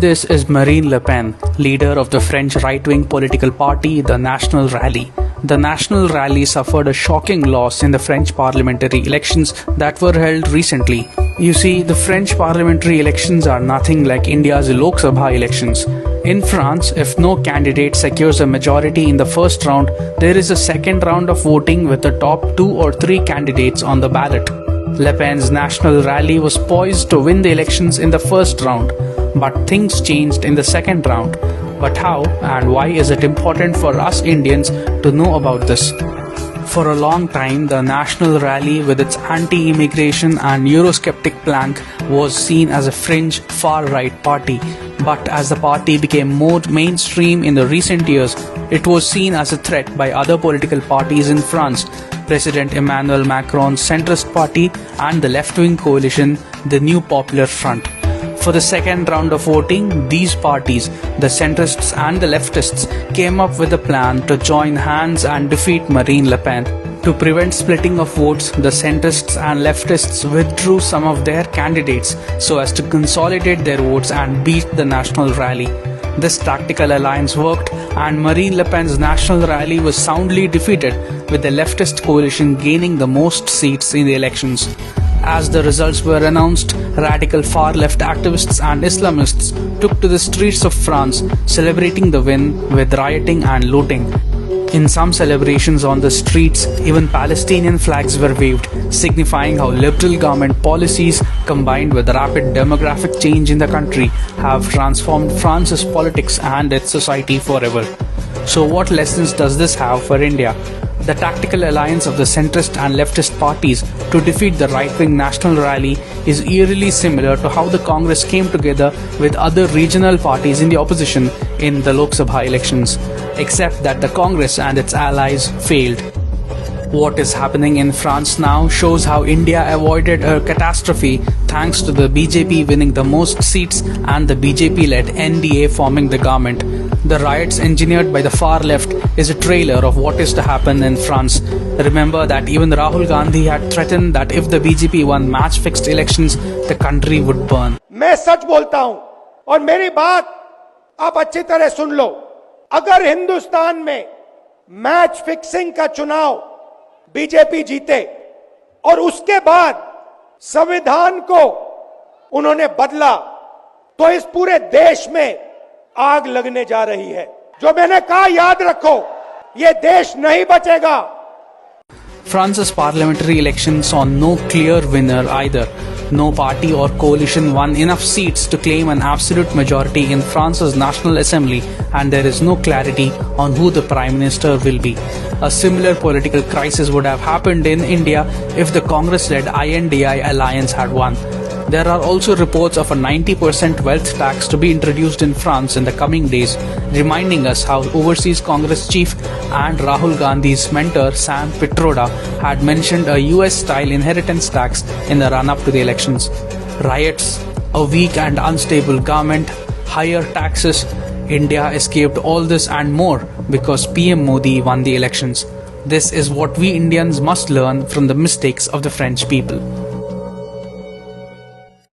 This is Marine Le Pen, leader of the French right-wing political party, the National Rally. The National Rally suffered a shocking loss in the French parliamentary elections that were held recently. You see, the French parliamentary elections are nothing like India's Lok Sabha elections. In France, if no candidate secures a majority in the first round, there is a second round of voting with the top 2 or 3 candidates on the ballot. Le Pen's National Rally was poised to win the elections in the first round, but things changed in the second round. But how and why is it important for us Indians to know about this? For a long time, the National Rally with its anti-immigration and Eurosceptic plank was seen as a fringe far-right party. But as the party became more mainstream in the recent years, it was seen as a threat by other political parties in France, President Emmanuel Macron's centrist party and the left-wing coalition, the New Popular Front. For the second round of voting, these parties, the centrists and the leftists, came up with a plan to join hands and defeat Marine Le Pen. To prevent splitting of votes, the centrists and leftists withdrew some of their candidates so as to consolidate their votes and beat the National Rally. This tactical alliance worked, and Marine Le Pen's National Rally was soundly defeated, with the leftist coalition gaining the most seats in the elections. As the results were announced, radical far-left activists and Islamists took to the streets of France, celebrating the win with rioting and looting. In some celebrations on the streets, even Palestinian flags were waved, signifying how liberal government policies, combined with rapid demographic change in the country, have transformed France's politics and its society forever. So what lessons does this have for India? The tactical alliance of the centrist and leftist parties to defeat the right-wing National Rally is eerily similar to how the Congress came together with other regional parties in the opposition in the Lok Sabha elections, except that the Congress and its allies failed. What is happening in France now shows how India avoided a catastrophe thanks to the BJP winning the most seats and the BJP-led NDA forming the government. The riots engineered by the far left is a trailer of what is to happen in France. Remember that even Rahul Gandhi had threatened that if the BJP won match-fixed elections, the country would burn. मैं सच बोलता हूं और मेरी बात आप अच्छी तरह सुन लो। अगर हिंदुस्तान में मैच फिक्सिंग का चुनाव बीजेपी जीते और उसके बाद संविधान को उन्होंने बदला, तो इस पूरे देश में आग लगने जा रही है। जो मैंने कहा याद रखो, ये देश नहीं बचेगा। France's parliamentary elections saw no clear winner either. No party or coalition won enough seats to claim an absolute majority in France's National Assembly, and there is no clarity on who the Prime Minister will be. A similar political crisis would have happened in India if the Congress-led INDI alliance had won. There are also reports of a 90% wealth tax to be introduced in France in the coming days, reminding us how overseas Congress chief and Rahul Gandhi's mentor Sam Pitroda had mentioned a US-style inheritance tax in the run-up to the elections. Riots, a weak and unstable government, higher taxes. India escaped all this and more because PM Modi won the elections. This is what we Indians must learn from the mistakes of the French people.